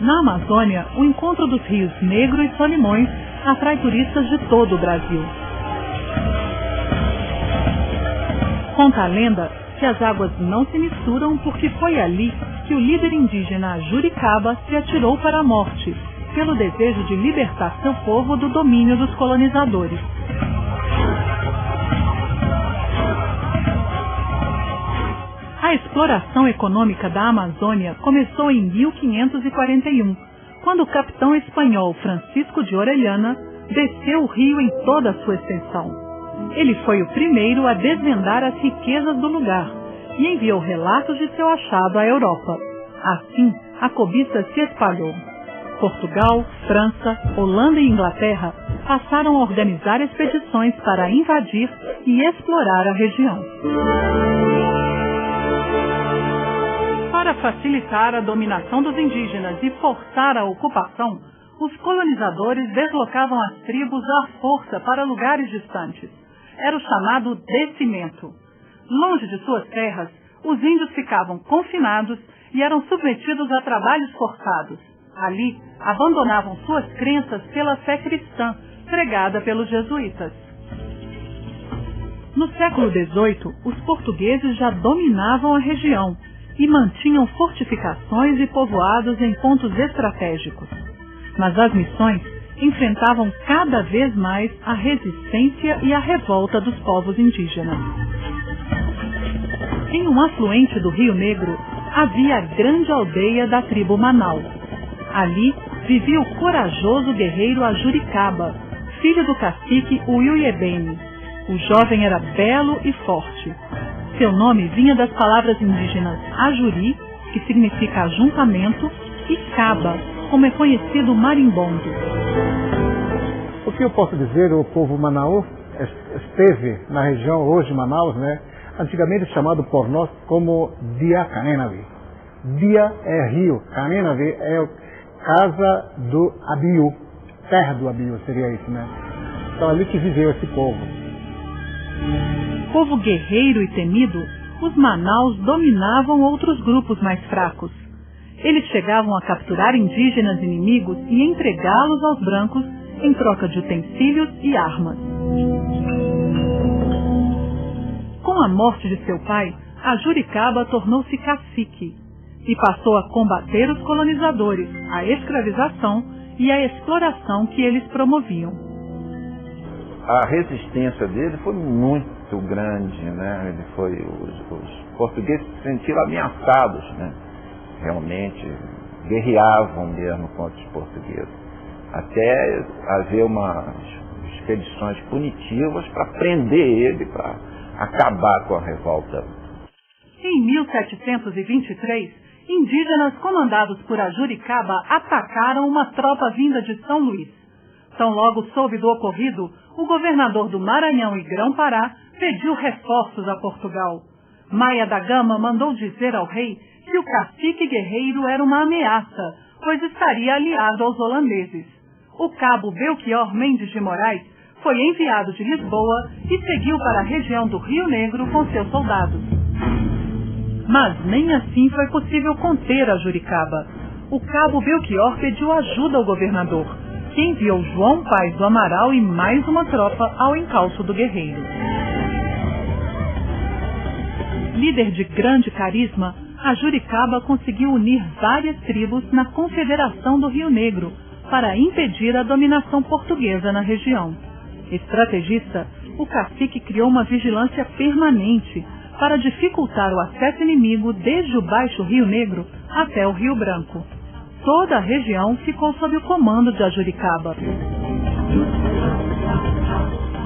Na Amazônia, o encontro dos rios Negro e Solimões atrai turistas de todo o Brasil. Conta a lenda que as águas não se misturam porque foi ali que o líder indígena Juricaba se atirou para a morte, pelo desejo de libertar seu povo do domínio dos colonizadores. A exploração econômica da Amazônia começou em 1541, quando o capitão espanhol Francisco de Orellana desceu o rio em toda a sua extensão. Ele foi o primeiro a desvendar as riquezas do lugar e enviou relatos de seu achado à Europa. Assim, a cobiça se espalhou. Portugal, França, Holanda e Inglaterra passaram a organizar expedições para invadir e explorar a região. Para facilitar a dominação dos indígenas e forçar a ocupação, os colonizadores deslocavam as tribos à força para lugares distantes. Era o chamado descimento. Longe de suas terras, os índios ficavam confinados e eram submetidos a trabalhos forçados. Ali, abandonavam suas crenças pela fé cristã, pregada pelos jesuítas. No século XVIII, os portugueses já dominavam a região e mantinham fortificações e povoados em pontos estratégicos. Mas as missões enfrentavam cada vez mais a resistência e a revolta dos povos indígenas. Em um afluente do Rio Negro, havia a grande aldeia da tribo Manaus. Ali vivia o corajoso guerreiro Ajuricaba, filho do cacique Uiuiebene. O jovem era belo e forte. Seu nome vinha das palavras indígenas Ajuri, que significa ajuntamento, e Caba, como é conhecido o marimbondo. O que eu posso dizer, o povo Manaus esteve na região hoje Manaus, né? Antigamente chamado por nós como Dia Canenavi. Dia é rio, Canenavi é casa do Abiú, terra do Abiú seria isso, né? Então ali que viveu esse povo. Povo guerreiro e temido, os Manaus dominavam outros grupos mais fracos. Eles chegavam a capturar indígenas inimigos e entregá-los aos brancos em troca de utensílios e armas. Com a morte de seu pai, Ajuricaba tornou-se cacique e passou a combater os colonizadores, a escravização e a exploração que eles promoviam. A resistência dele foi muito grande, né? Os portugueses se sentiram ameaçados, né? Realmente guerreavam mesmo contra os portugueses, até haver umas expedições punitivas para prender ele, para acabar com a revolta. Em 1723, indígenas comandados por Ajuricaba atacaram uma tropa vinda de São Luís. Tão logo soube do ocorrido, o governador do Maranhão e Grão-Pará pediu reforços a Portugal. Maia da Gama mandou dizer ao rei que o cacique guerreiro era uma ameaça, pois estaria aliado aos holandeses. O cabo Belchior Mendes de Moraes foi enviado de Lisboa e seguiu para a região do Rio Negro com seus soldados. Mas nem assim foi possível conter Ajuricaba. O cabo Belchior pediu ajuda ao governador, que enviou João Paz do Amaral e mais uma tropa ao encalço do guerreiro. Líder de grande carisma, Ajuricaba conseguiu unir várias tribos na Confederação do Rio Negro para impedir a dominação portuguesa na região. Estrategista, o cacique criou uma vigilância permanente para dificultar o acesso inimigo desde o Baixo Rio Negro até o Rio Branco. Toda a região ficou sob o comando de Ajuricaba.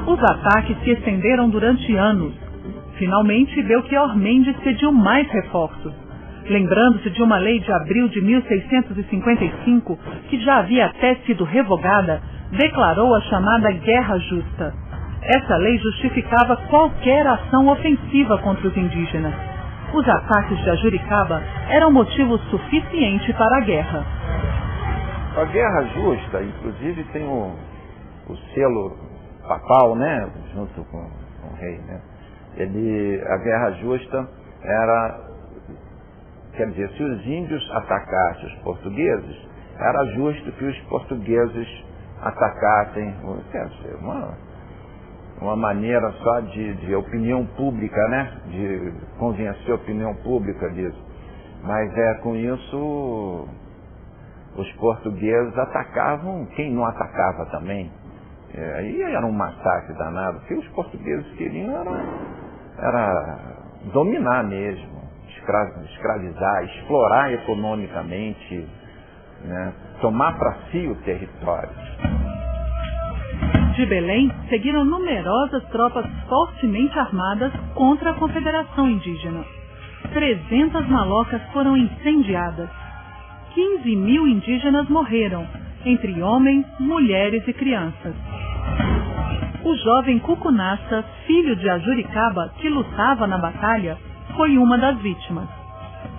Os ataques se estenderam durante anos. Finalmente, Belchior Mendes pediu mais reforços. Lembrando-se de uma lei de abril de 1655, que já havia até sido revogada, declarou a chamada Guerra Justa. Essa lei justificava qualquer ação ofensiva contra os indígenas. Os ataques de Ajuricaba eram motivo suficiente para a guerra. A Guerra Justa, inclusive, tem o selo papal, né, junto com o rei, né? A Guerra Justa era, quer dizer, se os índios atacassem os portugueses, era justo que os portugueses atacassem, quer dizer, uma maneira só de opinião pública, né? De convencer a opinião pública disso. Mas com isso os portugueses atacavam quem não atacava também. Aí era um massacre danado. O que os portugueses queriam era dominar mesmo, escravizar, explorar economicamente, né? Tomar para si o território. De Belém, seguiram numerosas tropas fortemente armadas contra a Confederação Indígena. 300 malocas foram incendiadas. 15 mil indígenas morreram, entre homens, mulheres e crianças. O jovem Cucunaça, filho de Ajuricaba, que lutava na batalha, foi uma das vítimas.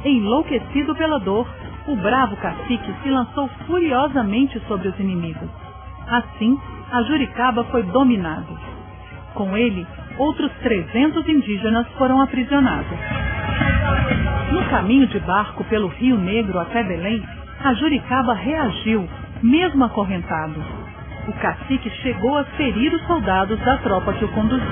Enlouquecido pela dor, o bravo cacique se lançou furiosamente sobre os inimigos. Assim, Ajuricaba foi dominado. Com ele, outros 300 indígenas foram aprisionados. No caminho de barco pelo Rio Negro até Belém, Ajuricaba reagiu, mesmo acorrentado. O cacique chegou a ferir os soldados da tropa que o conduzia.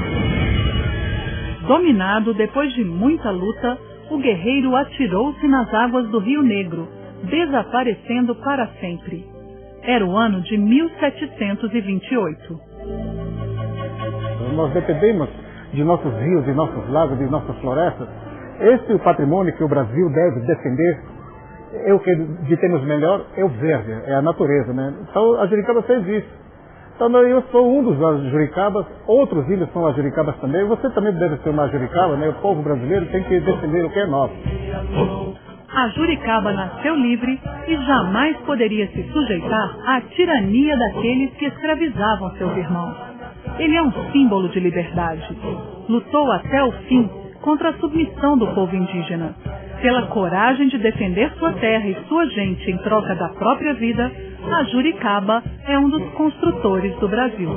Dominado depois de muita luta, o guerreiro atirou-se nas águas do Rio Negro, desaparecendo para sempre. Era o ano de 1728. Nós dependemos de nossos rios, de nossos lagos, de nossas florestas. Esse é o patrimônio que o Brasil deve defender. O que temos melhor é o verde, é a natureza, né? Então, a Juricaba fez isso. Então, eu sou um dos Juricabas, outros ilhos são Juricabas também. Você também deve ser uma Juricaba, né? O povo brasileiro tem que defender o que é nosso. A Juricaba nasceu livre e jamais poderia se sujeitar à tirania daqueles que escravizavam seus irmãos. Ele é um símbolo de liberdade. Lutou até o fim contra a submissão do povo indígena. Pela coragem de defender sua terra e sua gente em troca da própria vida, a Juricaba é um dos construtores do Brasil.